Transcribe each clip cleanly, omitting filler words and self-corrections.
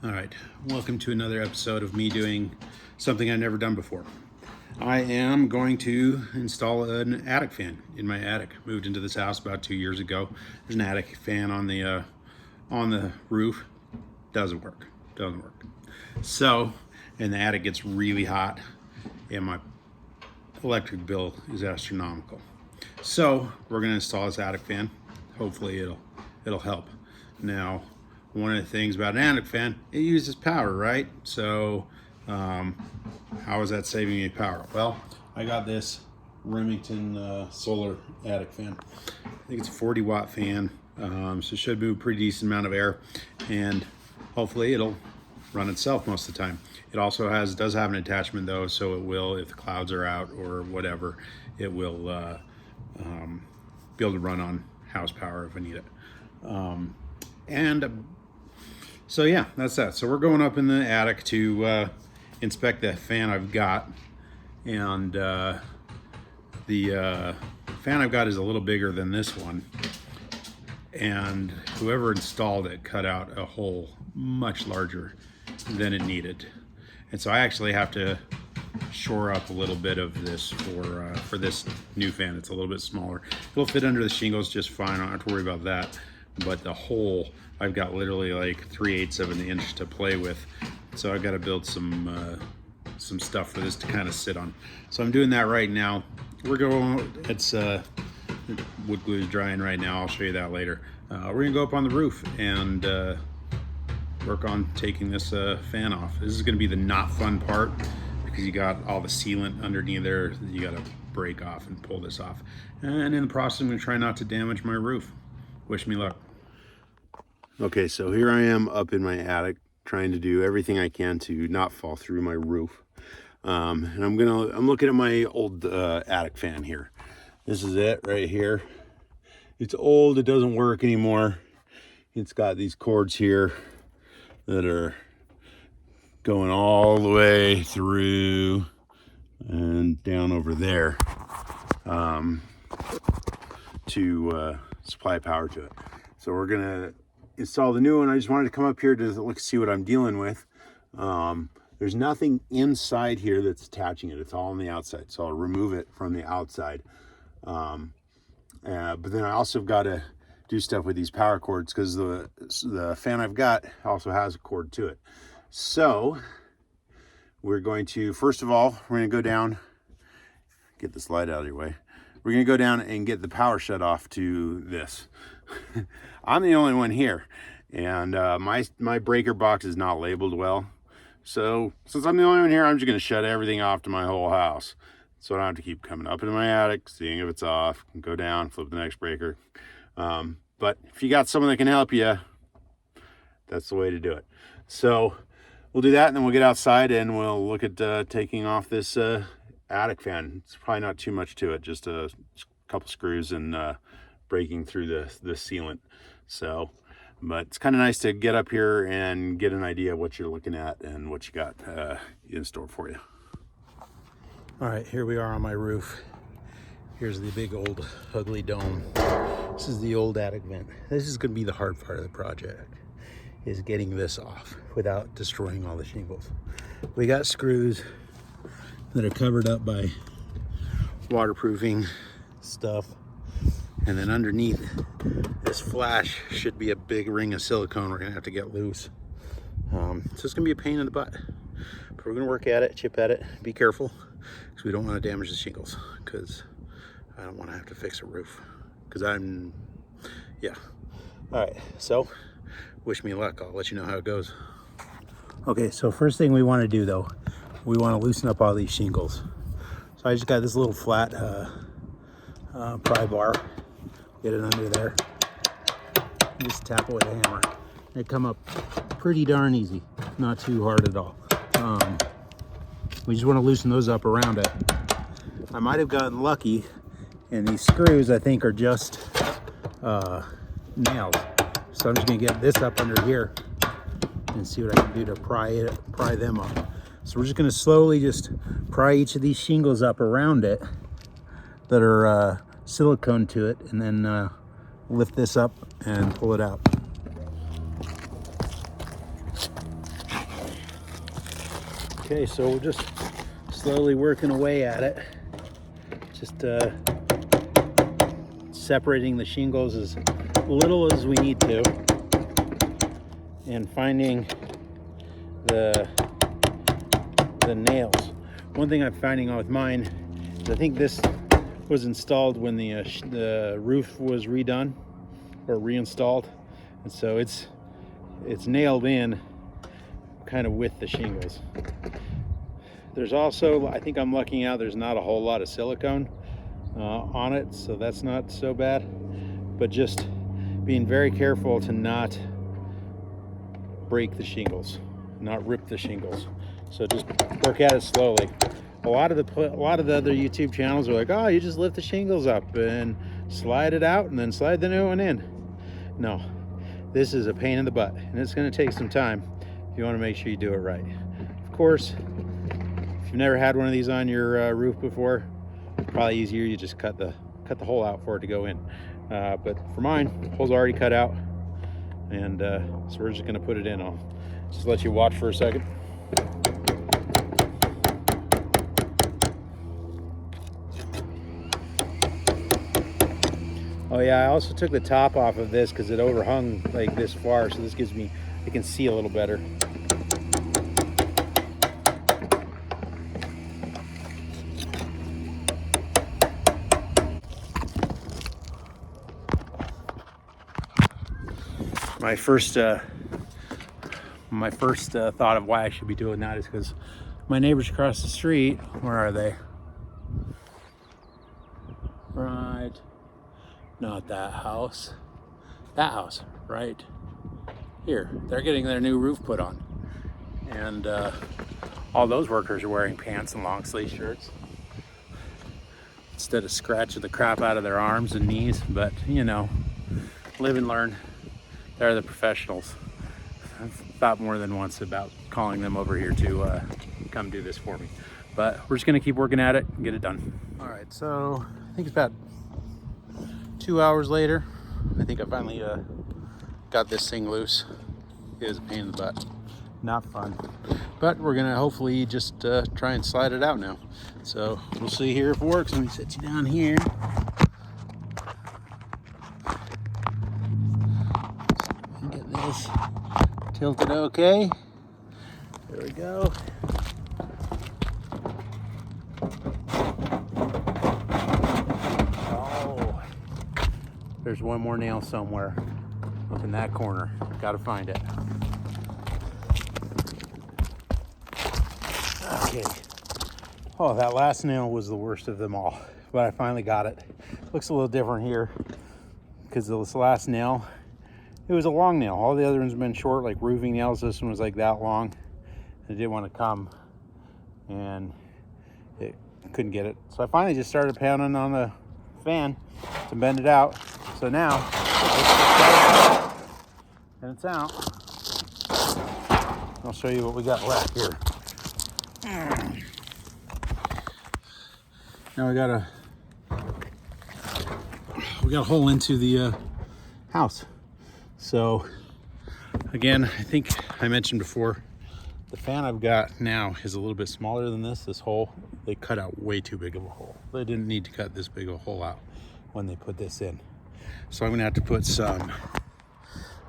All right, welcome to another episode of me doing something I've never done before. I am going to install an attic fan in my attic. Moved into this house about 2 years ago. There's an attic fan on the roof. Doesn't work. So, and the attic gets really hot, and my electric bill is astronomical. So we're going to install this attic fan. Hopefully it'll help. Now, one of the things about an attic fan, it uses power, right? So how is that saving me power? Well, I got this Remington solar attic fan. I think it's a 40-watt fan, so it should move a pretty decent amount of air, and hopefully it'll run itself most of the time. It also does have an attachment though, so it will, if the clouds are out or whatever, it will be able to run on house power if I need it. So yeah, that's that. So we're going up in the attic to inspect the fan I've got, and the fan I've got is a little bigger than this one, and whoever installed it cut out a hole much larger than it needed, and so I actually have to shore up a little bit of this for this new fan. It's a little bit smaller. It'll fit under the shingles just fine. I don't have to worry about that. But the hole, I've got literally like 3/8 of an inch to play with, so I've got to build some stuff for this to kind of sit on. So I'm doing that right now. We're going. It's wood glue is drying right now. I'll show you that later. We're gonna go up on the roof and work on taking this fan off. This is gonna be the not fun part, because you got all the sealant underneath there that you got to break off and pull this off. And in the process, I'm gonna try not to damage my roof. Wish me luck. Okay, so here I am up in my attic trying to do everything I can to not fall through my roof. And I'm looking at my old attic fan here. This is it right here. It's old, it doesn't work anymore. It's got these cords here that are going all the way through and down over there to supply power to it. So we're gonna install the new one. I just wanted to come up here to see what I'm dealing with. There's nothing inside here that's attaching it. It's all on the outside. So I'll remove it from the outside. But then I also got to do stuff with these power cords, because the fan I've got also has a cord to it. So we're going to, first of all, we're going to go down, get this light out of your way. We're going to go down and get the power shut off to this. I'm the only one here, and my breaker box is not labeled well. So since I'm the only one here, I'm just going to shut everything off to my whole house, so I don't have to keep coming up into my attic, seeing if it's off, go down, flip the next breaker. But if you got someone that can help you, that's the way to do it. So we'll do that, and then we'll get outside and we'll look at taking off this attic fan. It's probably not too much to it, just a couple screws and breaking through the sealant. So, but it's kind of nice to get up here and get an idea of what you're looking at and what you got in store for you. All right, here we are on my roof. Here's the big old ugly dome. This is the old attic vent. This is going to be the hard part of the project, is getting this off without destroying all the shingles. We got screws that are covered up by waterproofing stuff, and then underneath this flash should be a big ring of silicone we're gonna have to get loose. So it's gonna be a pain in the butt, but we're gonna work at it, chip at it, be careful, because we don't want to damage the shingles, because I don't want to have to fix a roof, because yeah. All right, so wish me luck. I'll let you know how it goes. Okay, so first thing we want to do though, we want to loosen up all these shingles. So I just got this little flat pry bar. Get it under there. Just tap it with a hammer. They come up pretty darn easy, not too hard at all. We just want to loosen those up around it. I might have gotten lucky, and these screws I think are just nails. So I'm just gonna get this up under here and see what I can do to pry them up. So we're just gonna slowly just pry each of these shingles up around it that are silicone to it, and then lift this up and pull it out. Okay, so we're just slowly working away at it. Just separating the shingles as little as we need to, and finding the nails. One thing I'm finding with mine is I think this was installed when the roof was redone or reinstalled, and so it's nailed in kind of with the shingles. There's also, I think I'm lucking out, there's not a whole lot of silicone on it, so that's not so bad, but just being very careful to not break the shingles, not rip the shingles. So just work at it slowly. A lot of the other YouTube channels are like, oh, you just lift the shingles up and slide it out and then slide the new one in. No, this is a pain in the butt, and it's going to take some time if you want to make sure you do it right. Of course, if you've never had one of these on your roof before, it's probably easier you just cut the hole out for it to go in. But for mine, the hole's already cut out, and so we're just going to put it in. I'll just let you watch for a second. Oh yeah, I also took the top off of this because it overhung like this far, so this gives me, I can see a little better. My first thought of why I should be doing that is because my neighbors across the street, where are they? Right, not that house. That house, right here. They're getting their new roof put on. And all those workers are wearing pants and long sleeve shirts instead of scratching the crap out of their arms and knees. But you know, live and learn. They're the professionals. I've thought more than once about calling them over here to come do this for me. But we're just gonna keep working at it and get it done. All right, so I think it's about 2 hours later. I think I finally got this thing loose. It is a pain in the butt. Not fun. But we're gonna hopefully just try and slide it out now. So we'll see here if it works. Let me set you down here. Get this tilted okay. There we go. Oh, there's one more nail somewhere up in that corner. Gotta find it. Okay. Oh, that last nail was the worst of them all, but I finally got it. Looks a little different here because this last nail, it was a long nail. All the other ones have been short, like roofing nails. This one was like that long. I didn't want to come, and it couldn't get it. So I finally just started pounding on the fan to bend it out. So now, and it's out. I'll show you what we got left here. Now we got a hole into the house. So again, I think I mentioned before, the fan I've got now is a little bit smaller than this hole. They cut out way too big of a hole. They didn't need to cut this big of a hole out when they put this in. So I'm gonna have to put some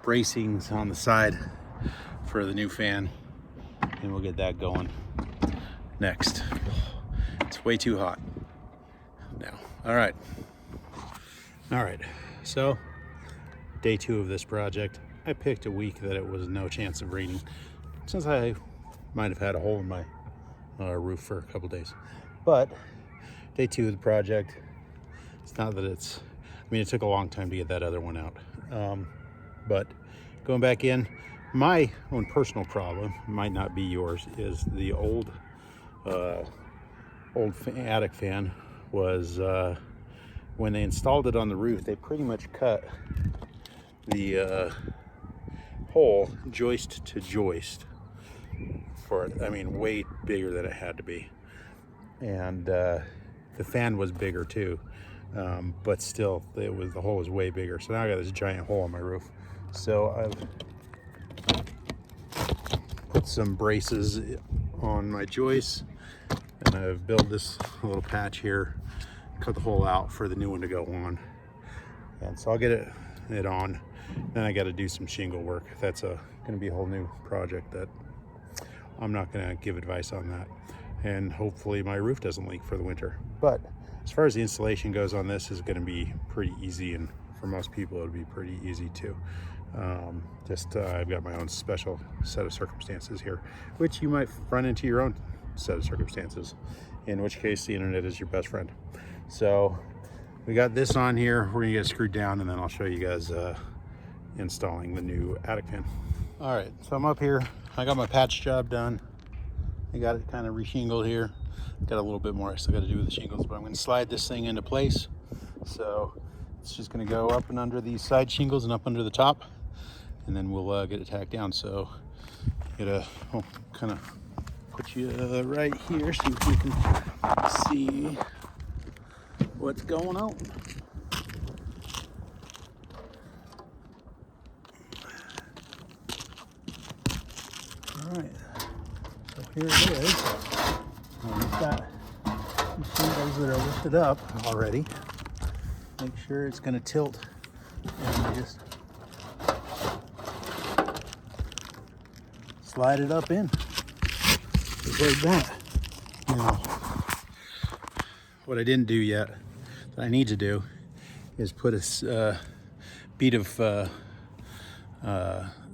bracings on the side for the new fan, and we'll get that going next. It's way too hot now. All right, so day 2 of this project. I picked a week that it was no chance of raining, since I might have had a hole in my roof for a couple days. But day 2 of the project, it's not that it's, I mean, it took a long time to get that other one out. But going back in, my own personal problem, might not be yours, is the old attic fan was, when they installed it on the roof, they pretty much cut the hole joist to joist for it. I mean, way bigger than it had to be. And the fan was bigger too, but still, the hole was way bigger. So now I got this giant hole in my roof. So I've put some braces on my joists, and I've built this little patch here, cut the hole out for the new one to go on. And so I'll get it on. Then I got to do some shingle work. That's going to be a whole new project that I'm not going to give advice on that. And hopefully my roof doesn't leak for the winter. But as far as the installation goes on this, is going to be pretty easy, and for most people it'll be pretty easy too. I've got my own special set of circumstances here, which you might run into your own set of circumstances, in which case the internet is your best friend. So we got this on here, we're gonna get it screwed down, and then I'll show you guys installing the new attic fan. All right, so I'm up here, I got my patch job done. I got it kind of reshingled here. Got a little bit more I still got to do with the shingles, but I'm going to slide this thing into place. So it's just going to go up and under these side shingles and up under the top, and then we'll get it tacked down. So I'll kind of put you right here so you can see what's going on. All right, so here it is. We've got these shingles that are lifted up already. Make sure it's going to tilt, and just slide it up in, just like that. Now, what I didn't do yet, that I need to do, is put a bead of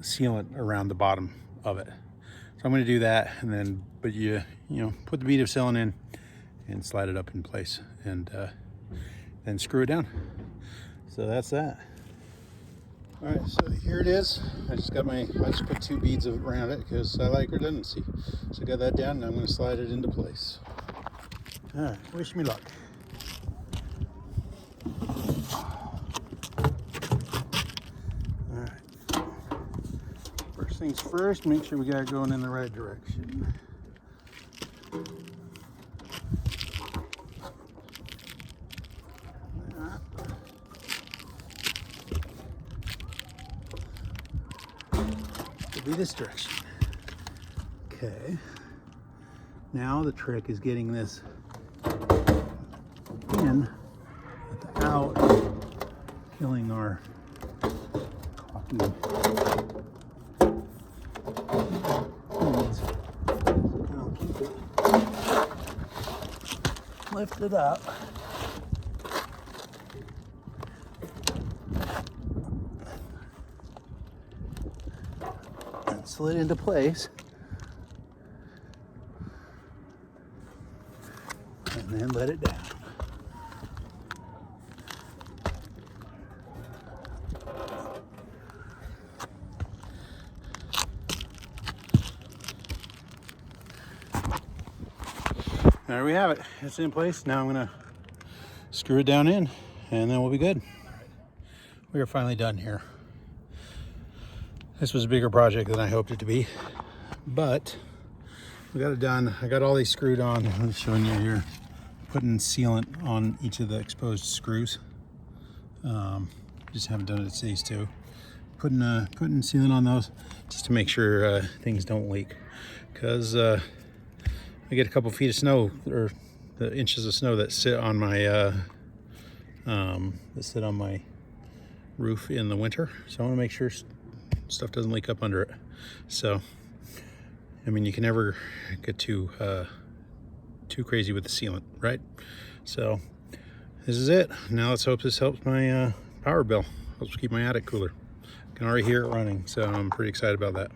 sealant around the bottom of it. So I'm going to do that, and then, but you know, put the bead of sealant in and slide it up in place, and then screw it down. So that's that. All right, so here it is. I just put 2 beads around it because I like redundancy. So I got that down, and I'm going to slide it into place. All right, wish me luck. All right. First things first, make sure we got it going in the right direction. It'll be this direction. Okay. Now the trick is getting this in without killing our caulking beads. I'll keep it lifted up. And slid into place. And then let it down. There we have it. It's in place. Now I'm gonna screw it down in, and then we'll be good. We are finally done here. This was a bigger project than I hoped it to be, but we got it done. I got all these screwed on. I'm just showing you here. Putting sealant on each of the exposed screws. Just haven't done it at these two. Putting sealant on those just to make sure things don't leak. Because I get a couple feet of snow, or the inches of snow that sit on my roof in the winter. So I want to make sure stuff doesn't leak up under it. So, I mean, you can never get too crazy with the sealant, right? So this is it. Now let's hope this helps my power bill. Helps keep my attic cooler. I can already hear it running, so I'm pretty excited about that.